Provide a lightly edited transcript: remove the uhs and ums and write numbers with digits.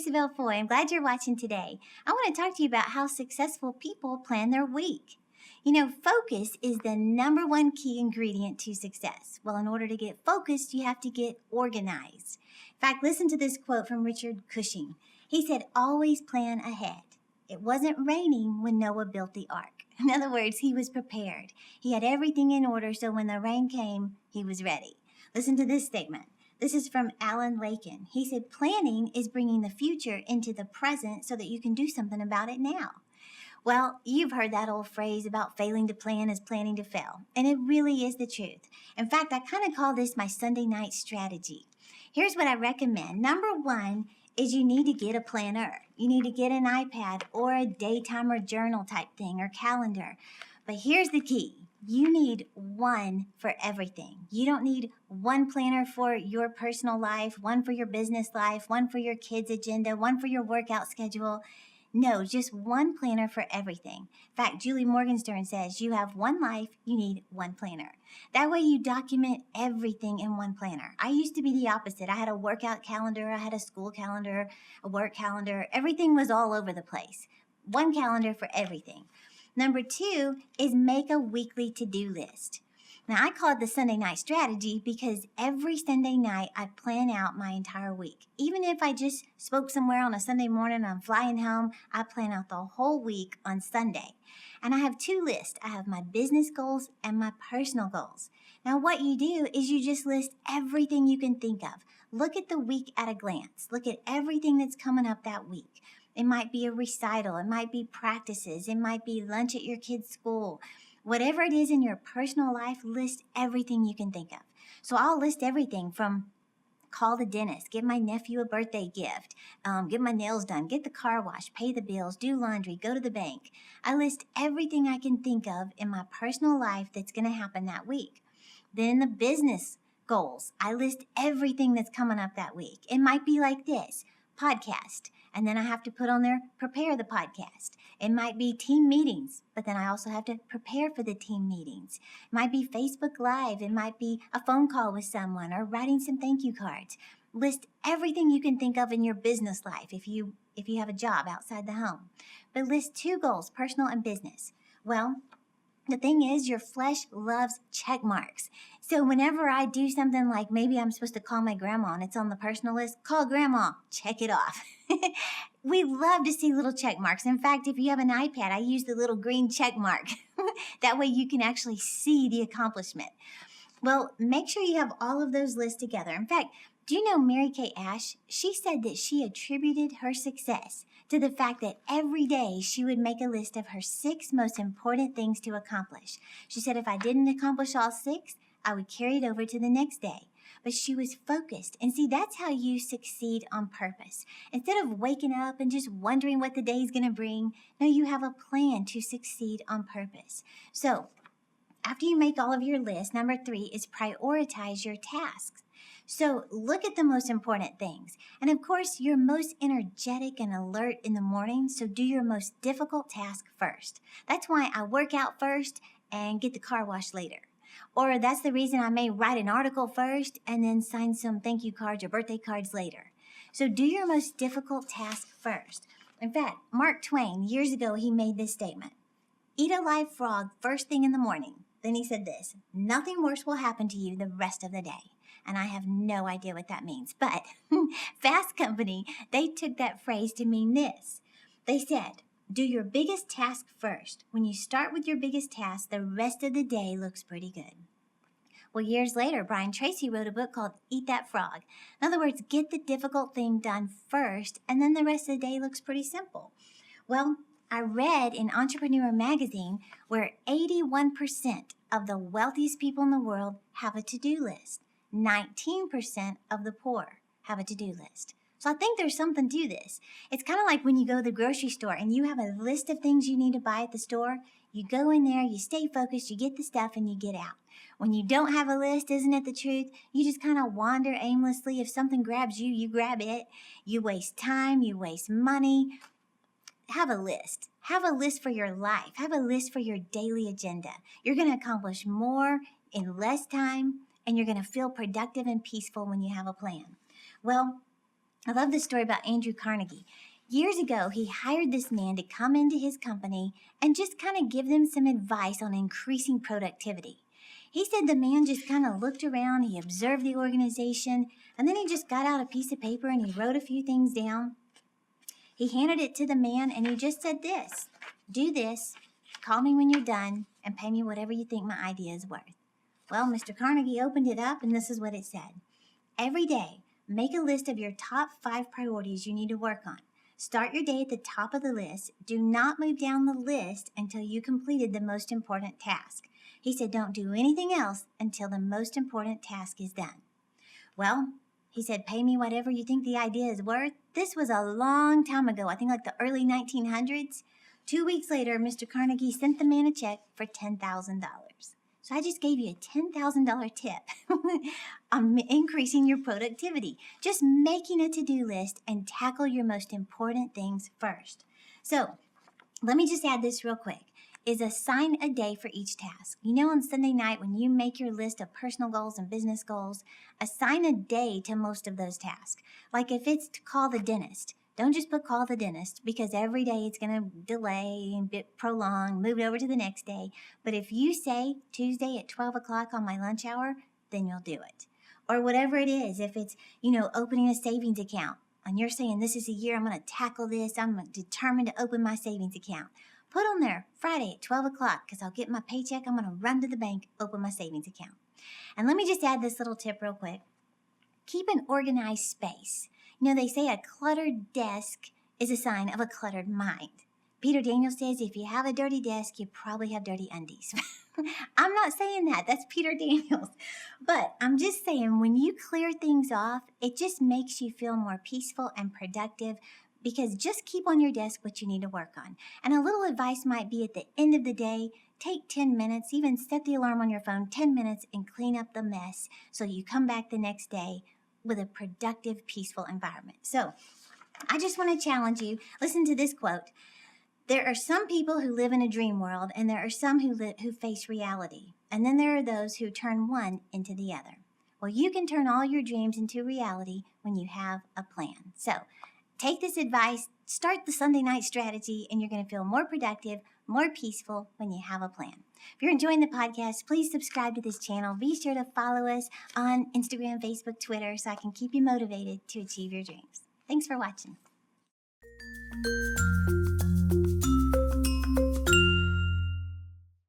Savelle Foy. I'm glad you're watching today. I want to talk to you about how successful people plan their week. Focus is the number one key ingredient to success. Well, in order to get focused, you have to get organized. In fact, listen to this quote from Richard Cushing. He said, "Always plan ahead." It wasn't raining when Noah built the ark. In other words, he was prepared. He had everything in order, so when the rain came, he was ready. Listen to this statement. This is from Alan Lakin. He said, "Planning is bringing the future into the present so that you can do something about it now." Well, you've heard that old phrase about failing to plan is planning to fail, and it really is the truth. In fact, I kind of call this my Sunday night strategy. Here's what I recommend. Number one is you need to get a planner. You need to get an iPad or a daytime or journal type thing or calendar. But here's the key. You need one for everything. You don't need one planner for your personal life, one for your business life, one for your kids' agenda, one for your workout schedule. No, just one planner for everything. In fact, Julie Morgenstern says you have one life, you need one planner. That way you document everything in one planner. I used to be the opposite. I had a workout calendar, I had a school calendar, a work calendar. Everything was all over the place. One calendar for everything. Number two is make a weekly to-do list. Now, I call it the Sunday night strategy because every Sunday night I plan out my entire week. Even if I just spoke somewhere on a Sunday morning and I'm flying home, I plan out the whole week on Sunday. And I have two lists. I have my business goals and my personal goals. Now, what you do is you just list everything you can think of. Look at the week at a glance. Look at everything that's coming up that week. It might be a recital. It might be practices. It might be lunch at your kid's school. Whatever it is in your personal life, list everything you can think of. So I'll list everything from call the dentist, give my nephew a birthday gift, get my nails done, get the car washed, pay the bills, do laundry, go to the bank. I list everything I can think of in my personal life that's going to happen that week. Then the business goals, I list everything that's coming up that week. It might be like this, podcast. And then I have to put on there, prepare the podcast. It might be team meetings, but then I also have to prepare for the team meetings. It might be Facebook Live. It might be a phone call with someone or writing some thank you cards. List everything you can think of in your business life if you have a job outside the home. But list two goals, personal and business. Well, the thing is, your flesh loves check marks. So whenever I do something like maybe I'm supposed to call my grandma and it's on the personal list, call grandma, check it off. We love to see little check marks. In fact, if you have an iPad, I use the little green check mark. That way you can actually see the accomplishment. Well, make sure you have all of those lists together. In fact, do you know Mary Kay Ash? She said that she attributed her success to the fact that every day she would make a list of her 6 most important things to accomplish. She said if I didn't accomplish all 6, I would carry it over to the next day. But she was focused. And see, that's how you succeed on purpose. Instead of waking up and just wondering what the day's going to bring, no, you have a plan to succeed on purpose. So after you make all of your lists, number 3 is prioritize your tasks. So look at the most important things. And of course, you're most energetic and alert in the morning, so do your most difficult task first. That's why I work out first and get the car washed later. Or that's the reason I may write an article first and then sign some thank you cards or birthday cards later. So do your most difficult task first. In fact, Mark Twain, years ago, he made this statement. Eat a live frog first thing in the morning. Then he said this, nothing worse will happen to you the rest of the day. And I have no idea what that means. But Fast Company, they took that phrase to mean this. They said, do your biggest task first. When you start with your biggest task, the rest of the day looks pretty good. Well, years later, Brian Tracy wrote a book called Eat That Frog. In other words, get the difficult thing done first, and then the rest of the day looks pretty simple. Well, I read in Entrepreneur magazine where 81% of the wealthiest people in the world have a to-do list. 19% of the poor have a to-do list. So I think there's something to this. It's kind of like when you go to the grocery store and you have a list of things you need to buy at the store. You go in there, you stay focused, you get the stuff, and you get out. When you don't have a list, isn't it the truth? You just kind of wander aimlessly. If something grabs you, you grab it. You waste time, you waste money. Have a list. Have a list for your life. Have a list for your daily agenda. You're going to accomplish more in less time, and you're going to feel productive and peaceful when you have a plan. Well, I love this story about Andrew Carnegie. Years ago, he hired this man to come into his company and just kind of give them some advice on increasing productivity. He said the man just kind of looked around, he observed the organization, and then he just got out a piece of paper and he wrote a few things down. He handed it to the man and he just said this: do this, call me when you're done, and pay me whatever you think my idea is worth. Well, Mr. Carnegie opened it up and this is what it said. Every day, make a list of your top 5 priorities you need to work on. Start your day at the top of the list. Do not move down the list until you completed the most important task. He said, don't do anything else until the most important task is done. Well, he said, pay me whatever you think the idea is worth. This was a long time ago, I think like the early 1900s. 2 weeks later, Mr. Carnegie sent the man a check for $10,000. So I just gave you a $10,000 tip on increasing your productivity. Just making a to-do list and tackle your most important things first. So let me just add this real quick. Is assign a day for each task. You know, on Sunday night when you make your list of personal goals and business goals, assign a day to most of those tasks. Like if it's to call the dentist, don't just put call the dentist, because every day it's going to delay and prolong, move it over to the next day. But if you say Tuesday at 12 o'clock on my lunch hour, then you'll do it. Or whatever it is, if it's, opening a savings account and you're saying this is a year I'm going to tackle this, I'm determined to open my savings account. Put on there Friday at 12 o'clock because I'll get my paycheck. I'm going to run to the bank, open my savings account. And let me just add this little tip real quick. Keep an organized space. They say a cluttered desk is a sign of a cluttered mind. Peter Daniels says if you have a dirty desk, you probably have dirty undies. I'm not saying that. That's Peter Daniels. But I'm just saying when you clear things off, it just makes you feel more peaceful and productive, because just keep on your desk what you need to work on. And a little advice might be at the end of the day, take 10 minutes, even set the alarm on your phone, 10 minutes, and clean up the mess so you come back the next day with a productive, peaceful environment. So I just want to challenge you. Listen to this quote. There are some people who live in a dream world, and there are some who face reality. And then there are those who turn one into the other. Well, you can turn all your dreams into reality when you have a plan. So take this advice, start the Sunday night strategy, and you're going to feel more productive, more peaceful when you have a plan. If you're enjoying the podcast, please subscribe to this channel. Be sure to follow us on Instagram, Facebook, Twitter, so I can keep you motivated to achieve your dreams. Thanks for watching.